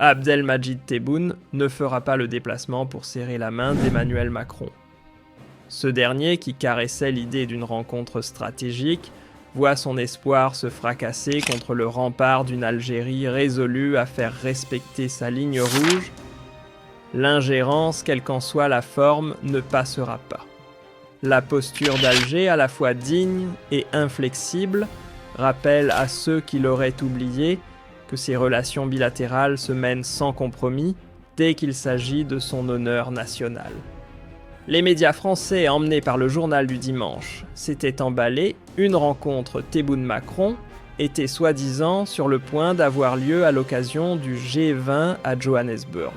Abdelmadjid Tebboune ne fera pas le déplacement pour serrer la main d'Emmanuel Macron. Ce dernier, qui caressait l'idée d'une rencontre stratégique, voit son espoir se fracasser contre le rempart d'une Algérie résolue à faire respecter sa ligne rouge. L'ingérence, quelle qu'en soit la forme, ne passera pas. La posture d'Alger, à la fois digne et inflexible, rappelle à ceux qui l'auraient oublié que ces relations bilatérales se mènent sans compromis dès qu'il s'agit de son honneur national. Les médias français, emmenés par le journal du dimanche, s'étaient emballés. Une rencontre Tebboune-Macron était soi-disant sur le point d'avoir lieu à l'occasion du G20 à Johannesburg.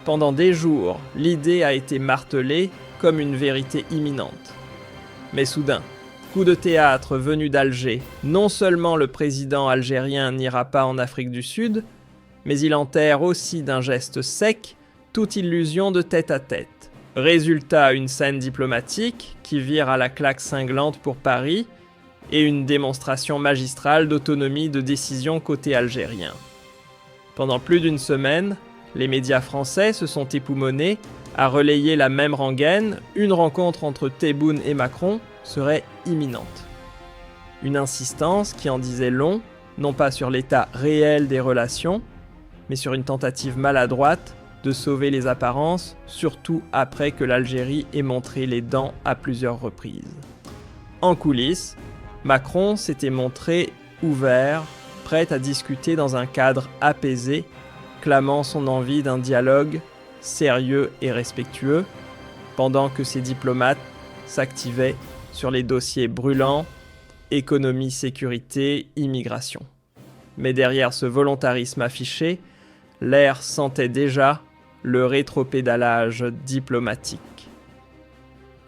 Pendant des jours, l'idée a été martelée comme une vérité imminente. Mais soudain, coup de théâtre venu d'Alger, non seulement le président algérien n'ira pas en Afrique du Sud, mais il enterre aussi d'un geste sec toute illusion de tête-à-tête. Résultat, une scène diplomatique qui vire à la claque cinglante pour Paris et une démonstration magistrale d'autonomie de décision côté algérien. Pendant plus d'une semaine, les médias français se sont époumonés à relayer la même rengaine. Une rencontre entre Tebboune et Macron serait imminente. Une insistance qui en disait long, non pas sur l'état réel des relations, mais sur une tentative maladroite de sauver les apparences, surtout après que l'Algérie ait montré les dents à plusieurs reprises. En coulisses, Macron s'était montré ouvert, prêt à discuter dans un cadre apaisé, clamant son envie d'un dialogue sérieux et respectueux, pendant que ses diplomates s'activaient sur les dossiers brûlants, économie, sécurité, immigration. Mais derrière ce volontarisme affiché, l'air sentait déjà le rétropédalage diplomatique.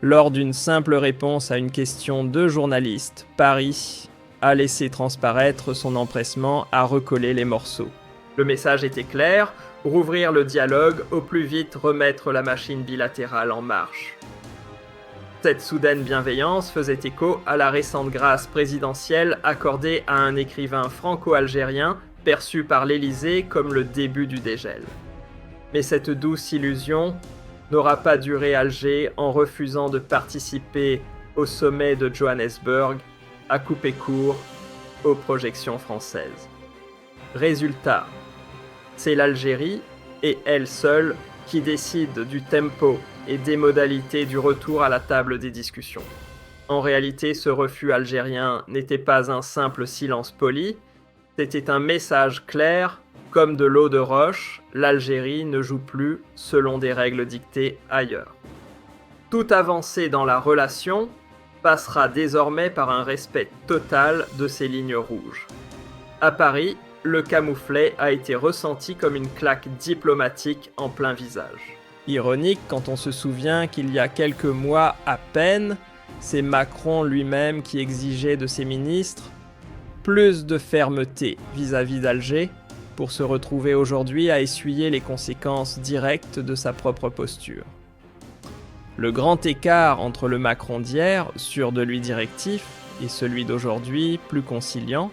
Lors d'une simple réponse à une question de journaliste, Paris a laissé transparaître son empressement à recoller les morceaux. Le message était clair, rouvrir le dialogue, au plus vite remettre la machine bilatérale en marche. Cette soudaine bienveillance faisait écho à la récente grâce présidentielle accordée à un écrivain franco-algérien perçu par l'Élysée comme le début du dégel. Mais cette douce illusion n'aura pas duré. Alger, en refusant de participer au sommet de Johannesburg, a coupé court aux projections françaises. Résultat, c'est l'Algérie, et elle seule, qui décide du tempo et des modalités du retour à la table des discussions. En réalité, ce refus algérien n'était pas un simple silence poli, c'était un message clair. Comme de l'eau de roche, l'Algérie ne joue plus selon des règles dictées ailleurs. Toute avancée dans la relation passera désormais par un respect total de ses lignes rouges. À Paris, le camouflet a été ressenti comme une claque diplomatique en plein visage. Ironique quand on se souvient qu'il y a quelques mois à peine, c'est Macron lui-même qui exigeait de ses ministres plus de fermeté vis-à-vis d'Alger, pour se retrouver aujourd'hui à essuyer les conséquences directes de sa propre posture. Le grand écart entre le Macron d'hier, sûr de lui directif, et celui d'aujourd'hui, plus conciliant,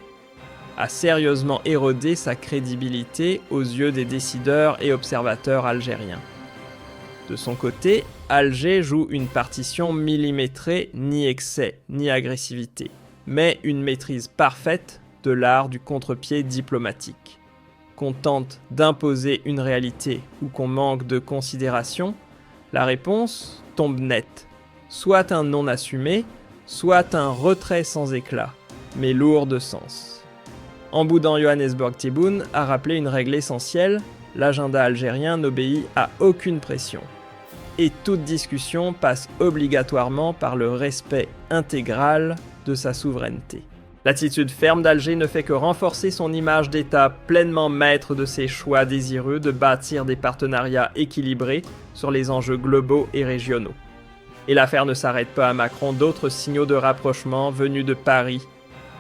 a sérieusement érodé sa crédibilité aux yeux des décideurs et observateurs algériens. De son côté, Alger joue une partition millimétrée, ni excès, ni agressivité, mais une maîtrise parfaite de l'art du contre-pied diplomatique. Qu'on tente d'imposer une réalité ou qu'on manque de considération, la réponse tombe nette. Soit un non assumé, soit un retrait sans éclat, mais lourd de sens. En boudant Johannesburg, Tebboune a rappelé une règle essentielle, l'agenda algérien n'obéit à aucune pression. Et toute discussion passe obligatoirement par le respect intégral de sa souveraineté. L'attitude ferme d'Alger ne fait que renforcer son image d'État pleinement maître de ses choix désireux de bâtir des partenariats équilibrés sur les enjeux globaux et régionaux. Et l'affaire ne s'arrête pas à Macron, d'autres signaux de rapprochement venus de Paris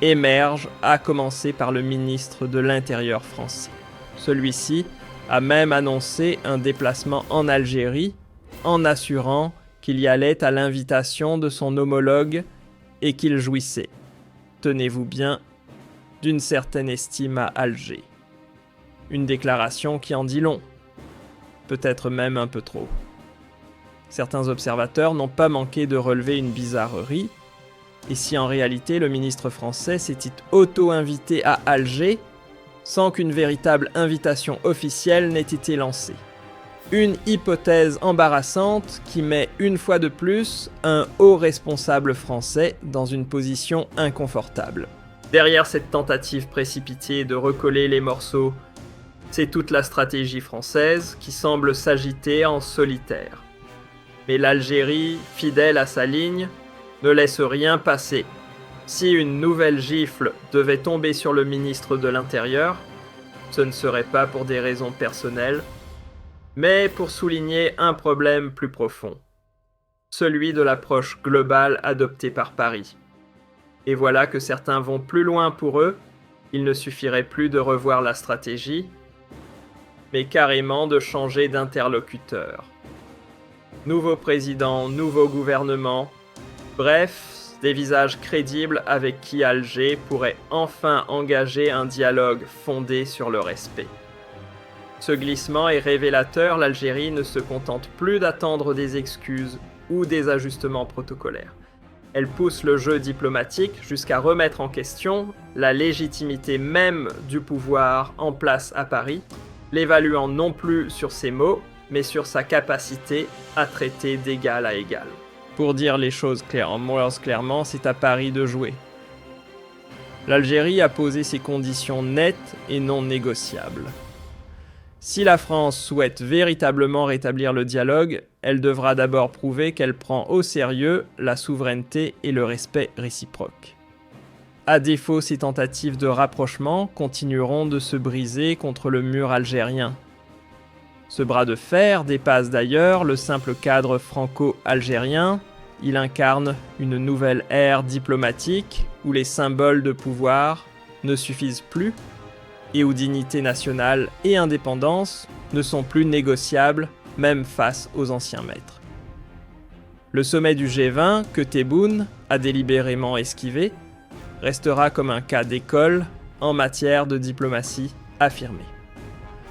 émergent, à commencer par le ministre de l'Intérieur français. Celui-ci a même annoncé un déplacement en Algérie, en assurant qu'il y allait à l'invitation de son homologue et qu'il jouissait, tenez-vous bien, d'une certaine estime à Alger. Une déclaration qui en dit long. Peut-être même un peu trop. Certains observateurs n'ont pas manqué de relever une bizarrerie. Et si en réalité le ministre français s'était auto-invité à Alger sans qu'une véritable invitation officielle n'ait été lancée. Une hypothèse embarrassante qui met une fois de plus un haut responsable français dans une position inconfortable. Derrière cette tentative précipitée de recoller les morceaux, c'est toute la stratégie française qui semble s'agiter en solitaire. Mais l'Algérie, fidèle à sa ligne, ne laisse rien passer. Si une nouvelle gifle devait tomber sur le ministre de l'Intérieur, ce ne serait pas pour des raisons personnelles, mais pour souligner un problème plus profond, celui de l'approche globale adoptée par Paris. Et voilà que certains vont plus loin pour eux, il ne suffirait plus de revoir la stratégie, mais carrément de changer d'interlocuteur. Nouveau président, nouveau gouvernement, bref, des visages crédibles avec qui Alger pourrait enfin engager un dialogue fondé sur le respect. Ce glissement est révélateur, l'Algérie ne se contente plus d'attendre des excuses ou des ajustements protocolaires. Elle pousse le jeu diplomatique jusqu'à remettre en question la légitimité même du pouvoir en place à Paris, l'évaluant non plus sur ses mots, mais sur sa capacité à traiter d'égal à égal. Pour dire les choses clairement, c'est à Paris de jouer. L'Algérie a posé ses conditions nettes et non négociables. Si la France souhaite véritablement rétablir le dialogue, elle devra d'abord prouver qu'elle prend au sérieux la souveraineté et le respect réciproque. À défaut, ces tentatives de rapprochement continueront de se briser contre le mur algérien. Ce bras de fer dépasse d'ailleurs le simple cadre franco-algérien. Il incarne une nouvelle ère diplomatique où les symboles de pouvoir ne suffisent plus et où dignité nationale et indépendance ne sont plus négociables, même face aux anciens maîtres. Le sommet du G20, que Tebboune a délibérément esquivé, restera comme un cas d'école en matière de diplomatie affirmée.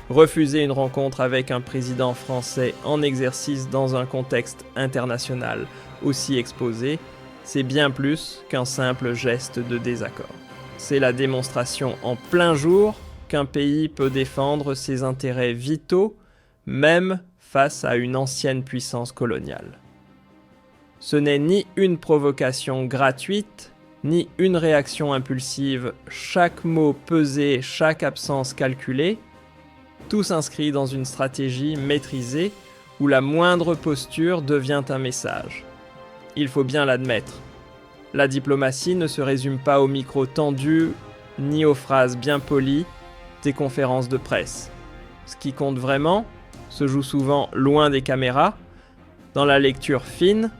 Refuser une rencontre avec un président français en exercice dans un contexte international aussi exposé, c'est bien plus qu'un simple geste de désaccord. C'est la démonstration en plein jour qu'un pays peut défendre ses intérêts vitaux, même face à une ancienne puissance coloniale. Ce n'est ni une provocation gratuite, ni une réaction impulsive, chaque mot pesé, chaque absence calculée. Tout s'inscrit dans une stratégie maîtrisée où la moindre posture devient un message. Il faut bien l'admettre. La diplomatie ne se résume pas aux micros tendus ni aux phrases bien polies des conférences de presse. Ce qui compte vraiment se joue souvent loin des caméras, dans la lecture fine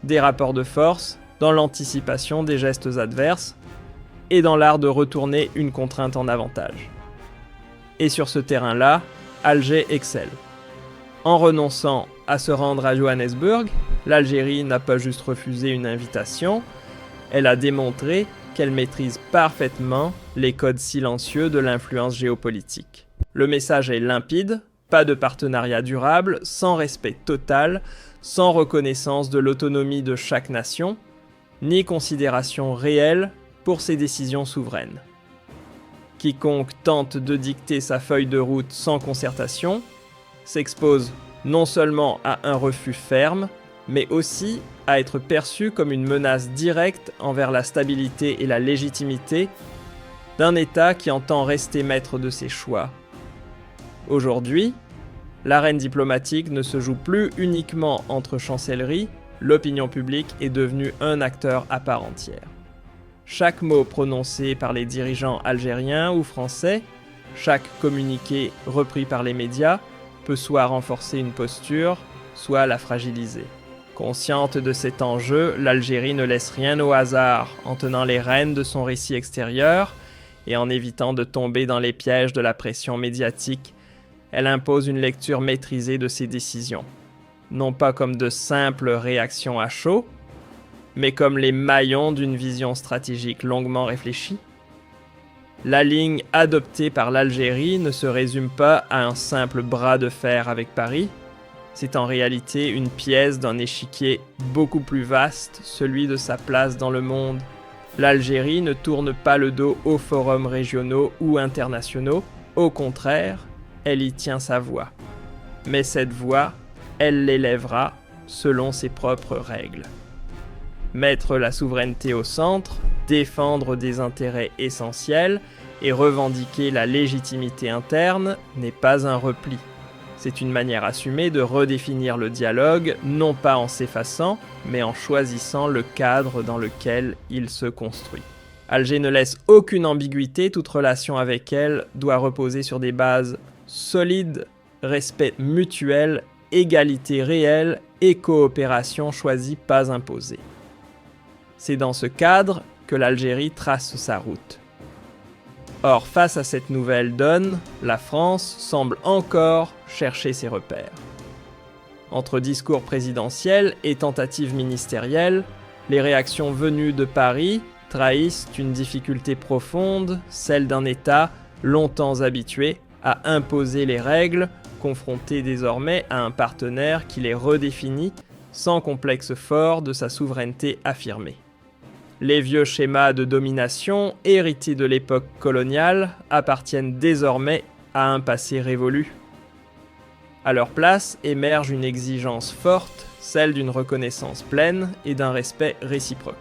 des rapports de force, dans l'anticipation des gestes adverses et dans l'art de retourner une contrainte en avantage. Et sur ce terrain-là, Alger excelle. En renonçant à se rendre à Johannesburg, l'Algérie n'a pas juste refusé une invitation, elle a démontré qu'elle maîtrise parfaitement les codes silencieux de l'influence géopolitique. Le message est limpide, pas de partenariat durable, sans respect total, sans reconnaissance de l'autonomie de chaque nation, ni considération réelle pour ses décisions souveraines. Quiconque tente de dicter sa feuille de route sans concertation s'expose non seulement à un refus ferme, mais aussi à être perçu comme une menace directe envers la stabilité et la légitimité d'un État qui entend rester maître de ses choix. Aujourd'hui, l'arène diplomatique ne se joue plus uniquement entre chancelleries, l'opinion publique est devenue un acteur à part entière. Chaque mot prononcé par les dirigeants algériens ou français, chaque communiqué repris par les médias, peut soit renforcer une posture, soit la fragiliser. Consciente de cet enjeu, l'Algérie ne laisse rien au hasard en tenant les rênes de son récit extérieur et en évitant de tomber dans les pièges de la pression médiatique. Elle impose une lecture maîtrisée de ses décisions, non pas comme de simples réactions à chaud, mais comme les maillons d'une vision stratégique longuement réfléchie. La ligne adoptée par l'Algérie ne se résume pas à un simple bras de fer avec Paris, c'est en réalité une pièce d'un échiquier beaucoup plus vaste, celui de sa place dans le monde. L'Algérie ne tourne pas le dos aux forums régionaux ou internationaux, au contraire, elle y tient sa voix. Mais cette voix, elle l'élèvera selon ses propres règles. Mettre la souveraineté au centre, défendre des intérêts essentiels et revendiquer la légitimité interne n'est pas un repli. C'est une manière assumée de redéfinir le dialogue, non pas en s'effaçant, mais en choisissant le cadre dans lequel il se construit. Alger ne laisse aucune ambiguïté, toute relation avec elle doit reposer sur des bases solides, respect mutuel, égalité réelle et coopération choisie, pas imposée. C'est dans ce cadre que l'Algérie trace sa route. Or, face à cette nouvelle donne, la France semble encore chercher ses repères. Entre discours présidentiels et tentatives ministérielles, les réactions venues de Paris trahissent une difficulté profonde, celle d'un État longtemps habitué à imposer les règles, confronté désormais à un partenaire qui les redéfinit sans complexe fort de sa souveraineté affirmée. Les vieux schémas de domination, hérités de l'époque coloniale, appartiennent désormais à un passé révolu. À leur place émerge une exigence forte, celle d'une reconnaissance pleine et d'un respect réciproque.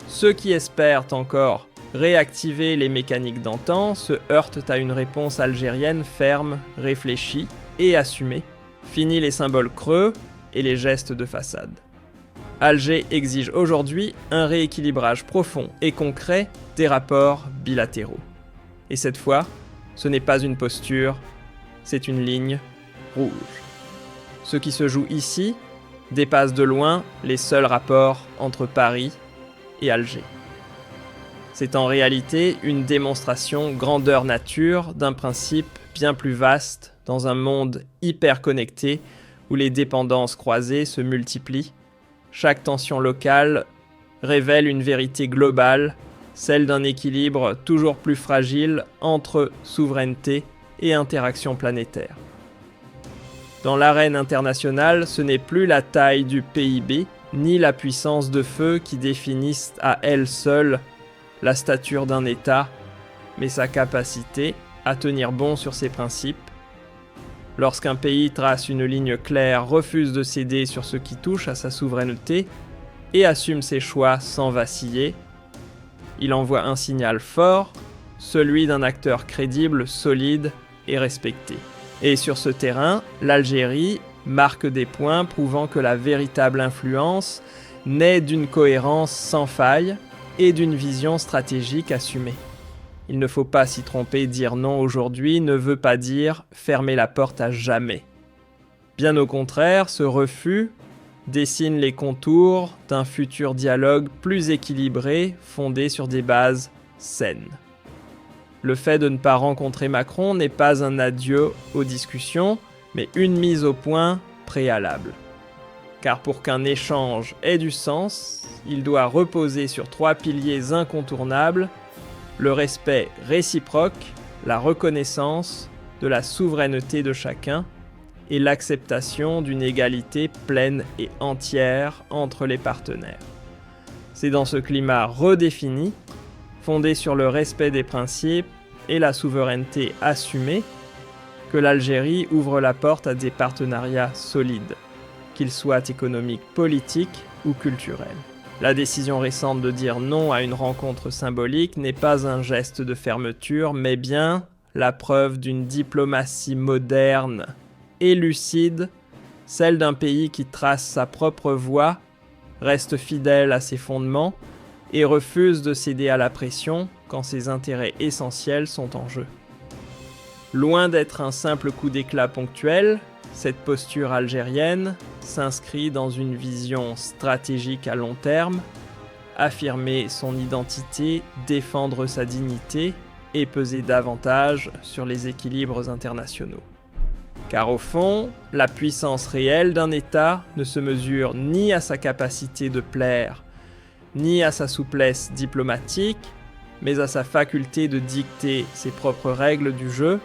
Ceux qui espèrent encore réactiver les mécaniques d'antan se heurtent à une réponse algérienne ferme, réfléchie et assumée. Fini les symboles creux et les gestes de façade. Alger exige aujourd'hui un rééquilibrage profond et concret des rapports bilatéraux. Et cette fois, ce n'est pas une posture, c'est une ligne rouge. Ce qui se joue ici dépasse de loin les seuls rapports entre Paris et Alger. C'est en réalité une démonstration grandeur nature d'un principe bien plus vaste dans un monde hyper connecté où les dépendances croisées se multiplient. Chaque tension locale révèle une vérité globale, celle d'un équilibre toujours plus fragile entre souveraineté et interaction planétaire. Dans l'arène internationale, ce n'est plus la taille du PIB, ni la puissance de feu qui définissent à elle seule la stature d'un État, mais sa capacité à tenir bon sur ses principes. Lorsqu'un pays trace une ligne claire, refuse de céder sur ce qui touche à sa souveraineté et assume ses choix sans vaciller, il envoie un signal fort, celui d'un acteur crédible, solide et respecté. Et sur ce terrain, l'Algérie marque des points prouvant que la véritable influence naît d'une cohérence sans faille et d'une vision stratégique assumée. Il ne faut pas s'y tromper, dire non aujourd'hui ne veut pas dire fermer la porte à jamais. Bien au contraire, ce refus dessine les contours d'un futur dialogue plus équilibré, fondé sur des bases saines. Le fait de ne pas rencontrer Macron n'est pas un adieu aux discussions, mais une mise au point préalable. Car pour qu'un échange ait du sens, il doit reposer sur 3 piliers incontournables: le respect réciproque, la reconnaissance de la souveraineté de chacun et l'acceptation d'une égalité pleine et entière entre les partenaires. C'est dans ce climat redéfini, fondé sur le respect des principes et la souveraineté assumée, que l'Algérie ouvre la porte à des partenariats solides, qu'ils soient économiques, politiques ou culturels. La décision récente de dire non à une rencontre symbolique n'est pas un geste de fermeture, mais bien la preuve d'une diplomatie moderne et lucide, celle d'un pays qui trace sa propre voie, reste fidèle à ses fondements et refuse de céder à la pression quand ses intérêts essentiels sont en jeu. Loin d'être un simple coup d'éclat ponctuel, cette posture algérienne s'inscrit dans une vision stratégique à long terme, affirmer son identité, défendre sa dignité et peser davantage sur les équilibres internationaux. Car au fond, la puissance réelle d'un État ne se mesure ni à sa capacité de plaire, ni à sa souplesse diplomatique, mais à sa faculté de dicter ses propres règles du jeu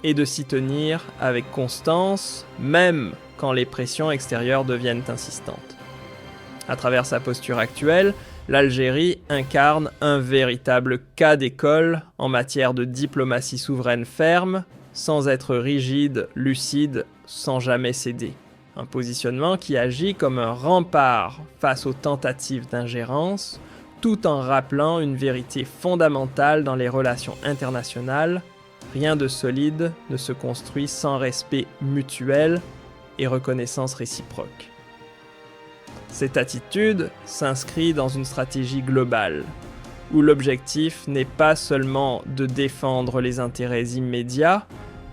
et de s'y tenir avec constance, même quand les pressions extérieures deviennent insistantes. À travers sa posture actuelle, l'Algérie incarne un véritable cas d'école en matière de diplomatie souveraine ferme, sans être rigide, lucide, sans jamais céder. Un positionnement qui agit comme un rempart face aux tentatives d'ingérence, tout en rappelant une vérité fondamentale dans les relations internationales: rien de solide ne se construit sans respect mutuel et reconnaissance réciproque. Cette attitude s'inscrit dans une stratégie globale, où l'objectif n'est pas seulement de défendre les intérêts immédiats,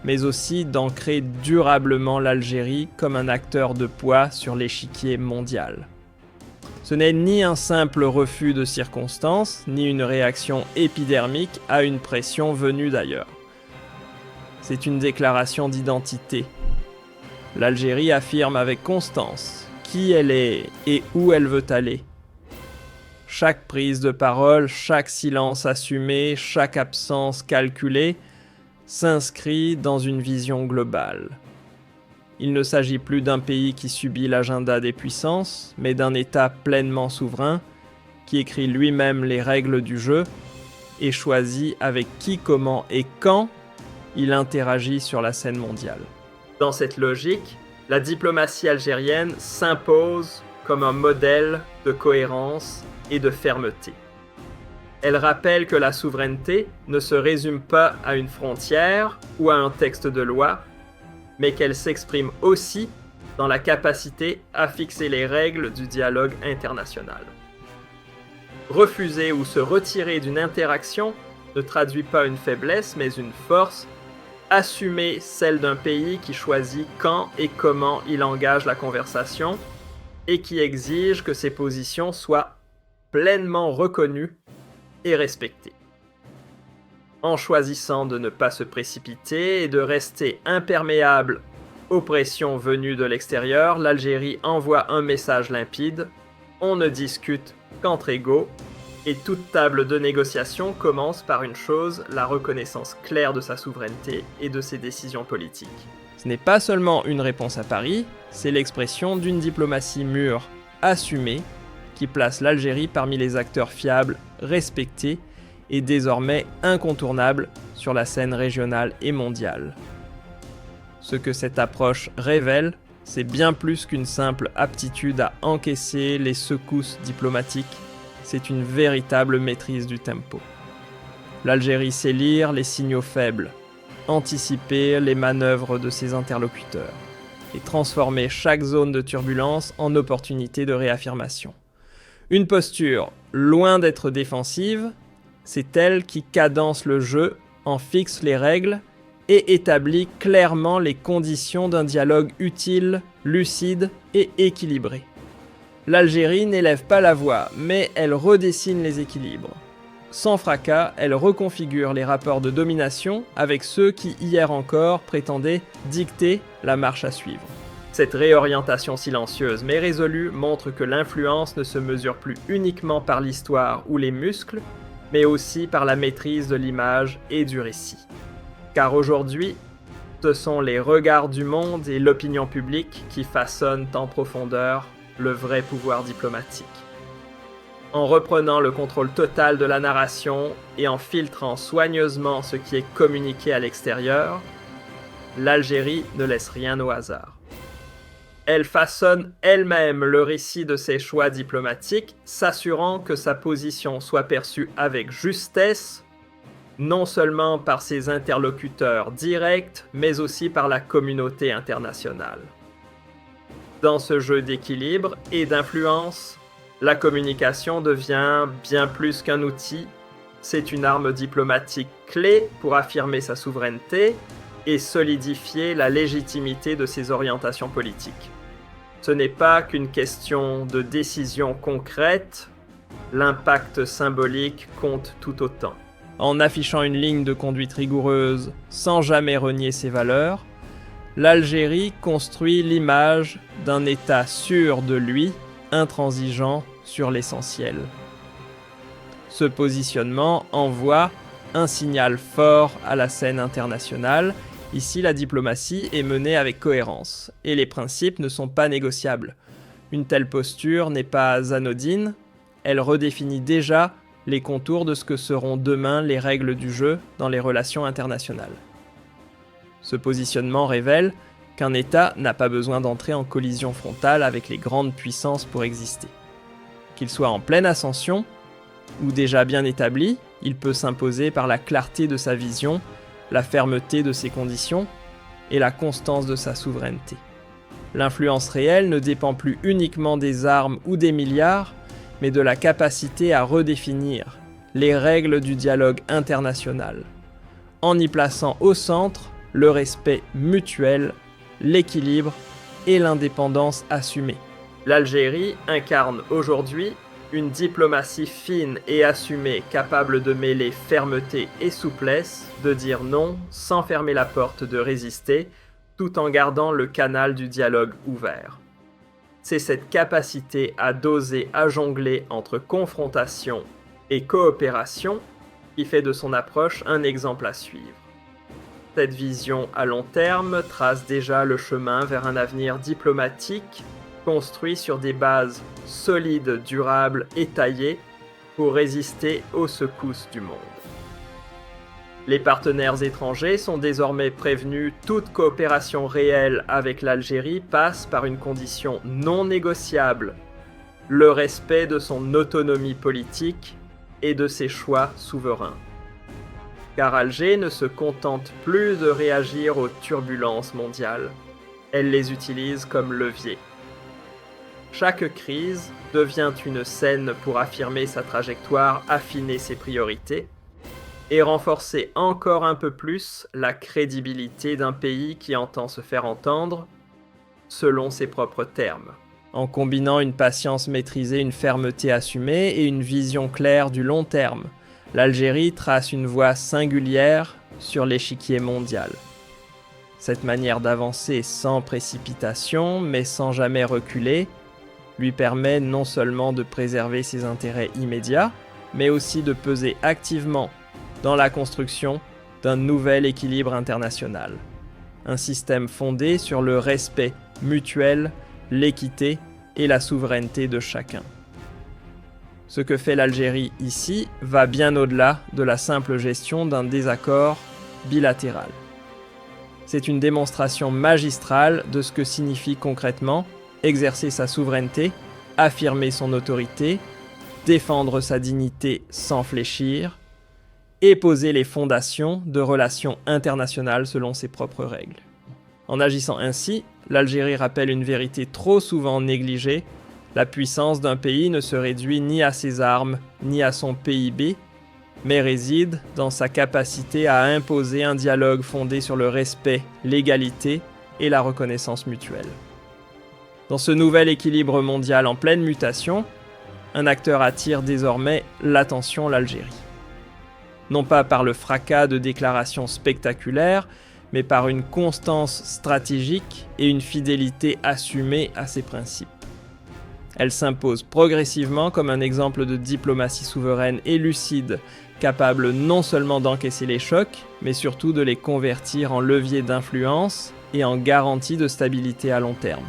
mais aussi d'ancrer durablement l'Algérie comme un acteur de poids sur l'échiquier mondial. Ce n'est ni un simple refus de circonstance, ni une réaction épidermique à une pression venue d'ailleurs. C'est une déclaration d'identité. L'Algérie affirme avec constance qui elle est et où elle veut aller. Chaque prise de parole, chaque silence assumé, chaque absence calculée s'inscrit dans une vision globale. Il ne s'agit plus d'un pays qui subit l'agenda des puissances, mais d'un État pleinement souverain qui écrit lui-même les règles du jeu et choisit avec qui, comment et quand il interagit sur la scène mondiale. Dans cette logique, la diplomatie algérienne s'impose comme un modèle de cohérence et de fermeté. Elle rappelle que la souveraineté ne se résume pas à une frontière ou à un texte de loi, mais qu'elle s'exprime aussi dans la capacité à fixer les règles du dialogue international. Refuser ou se retirer d'une interaction ne traduit pas une faiblesse, mais une force. Assumer celle d'un pays qui choisit quand et comment il engage la conversation et qui exige que ses positions soient pleinement reconnues et respectées. En choisissant de ne pas se précipiter et de rester imperméable aux pressions venues de l'extérieur, l'Algérie envoie un message limpide: on ne discute qu'entre égaux. Et toute table de négociation commence par une chose: la reconnaissance claire de sa souveraineté et de ses décisions politiques. Ce n'est pas seulement une réponse à Paris, c'est l'expression d'une diplomatie mûre, assumée, qui place l'Algérie parmi les acteurs fiables, respectés et désormais incontournables sur la scène régionale et mondiale. Ce que cette approche révèle, c'est bien plus qu'une simple aptitude à encaisser les secousses diplomatiques. C'est une véritable maîtrise du tempo. L'Algérie sait lire les signaux faibles, anticiper les manœuvres de ses interlocuteurs et transformer chaque zone de turbulence en opportunité de réaffirmation. Une posture loin d'être défensive, c'est elle qui cadence le jeu, en fixe les règles et établit clairement les conditions d'un dialogue utile, lucide et équilibré. L'Algérie n'élève pas la voix, mais elle redessine les équilibres. Sans fracas, elle reconfigure les rapports de domination avec ceux qui, hier encore, prétendaient dicter la marche à suivre. Cette réorientation silencieuse mais résolue montre que l'influence ne se mesure plus uniquement par l'histoire ou les muscles, mais aussi par la maîtrise de l'image et du récit. Car aujourd'hui, ce sont les regards du monde et l'opinion publique qui façonnent en profondeur le vrai pouvoir diplomatique. En reprenant le contrôle total de la narration et en filtrant soigneusement ce qui est communiqué à l'extérieur, l'Algérie ne laisse rien au hasard. Elle façonne elle-même le récit de ses choix diplomatiques, s'assurant que sa position soit perçue avec justesse, non seulement par ses interlocuteurs directs, mais aussi par la communauté internationale. Dans ce jeu d'équilibre et d'influence, la communication devient bien plus qu'un outil, c'est une arme diplomatique clé pour affirmer sa souveraineté et solidifier la légitimité de ses orientations politiques. Ce n'est pas qu'une question de décision concrète, l'impact symbolique compte tout autant. En affichant une ligne de conduite rigoureuse sans jamais renier ses valeurs, l'Algérie construit l'image d'un État sûr de lui, intransigeant sur l'essentiel. Ce positionnement envoie un signal fort à la scène internationale. Ici, la diplomatie est menée avec cohérence, et les principes ne sont pas négociables. Une telle posture n'est pas anodine, elle redéfinit déjà les contours de ce que seront demain les règles du jeu dans les relations internationales. Ce positionnement révèle qu'un État n'a pas besoin d'entrer en collision frontale avec les grandes puissances pour exister. Qu'il soit en pleine ascension ou déjà bien établi, il peut s'imposer par la clarté de sa vision, la fermeté de ses conditions et la constance de sa souveraineté. L'influence réelle ne dépend plus uniquement des armes ou des milliards, mais de la capacité à redéfinir les règles du dialogue international, en y plaçant au centre le respect mutuel, l'équilibre et l'indépendance assumée. L'Algérie incarne aujourd'hui une diplomatie fine et assumée, capable de mêler fermeté et souplesse, de dire non sans fermer la porte, de résister, tout en gardant le canal du dialogue ouvert. C'est cette capacité à doser, à jongler entre confrontation et coopération qui fait de son approche un exemple à suivre. Cette vision à long terme trace déjà le chemin vers un avenir diplomatique construit sur des bases solides, durables et taillées pour résister aux secousses du monde. Les partenaires étrangers sont désormais prévenus, toute coopération réelle avec l'Algérie passe par une condition non négociable, le respect de son autonomie politique et de ses choix souverains. Car Alger ne se contente plus de réagir aux turbulences mondiales, elle les utilise comme levier. Chaque crise devient une scène pour affirmer sa trajectoire, affiner ses priorités, et renforcer encore un peu plus la crédibilité d'un pays qui entend se faire entendre selon ses propres termes. En combinant une patience maîtrisée, une fermeté assumée et une vision claire du long terme, l'Algérie trace une voie singulière sur l'échiquier mondial. Cette manière d'avancer sans précipitation, mais sans jamais reculer, lui permet non seulement de préserver ses intérêts immédiats, mais aussi de peser activement dans la construction d'un nouvel équilibre international. Un système fondé sur le respect mutuel, l'équité et la souveraineté de chacun. Ce que fait l'Algérie ici va bien au-delà de la simple gestion d'un désaccord bilatéral. C'est une démonstration magistrale de ce que signifie concrètement exercer sa souveraineté, affirmer son autorité, défendre sa dignité sans fléchir, et poser les fondations de relations internationales selon ses propres règles. En agissant ainsi, l'Algérie rappelle une vérité trop souvent négligée: la puissance d'un pays ne se réduit ni à ses armes, ni à son PIB, mais réside dans sa capacité à imposer un dialogue fondé sur le respect, l'égalité et la reconnaissance mutuelle. Dans ce nouvel équilibre mondial en pleine mutation, un acteur attire désormais l'attention: l'Algérie. Non pas par le fracas de déclarations spectaculaires, mais par une constance stratégique et une fidélité assumée à ses principes. Elle s'impose progressivement comme un exemple de diplomatie souveraine et lucide, capable non seulement d'encaisser les chocs, mais surtout de les convertir en levier d'influence et en garantie de stabilité à long terme.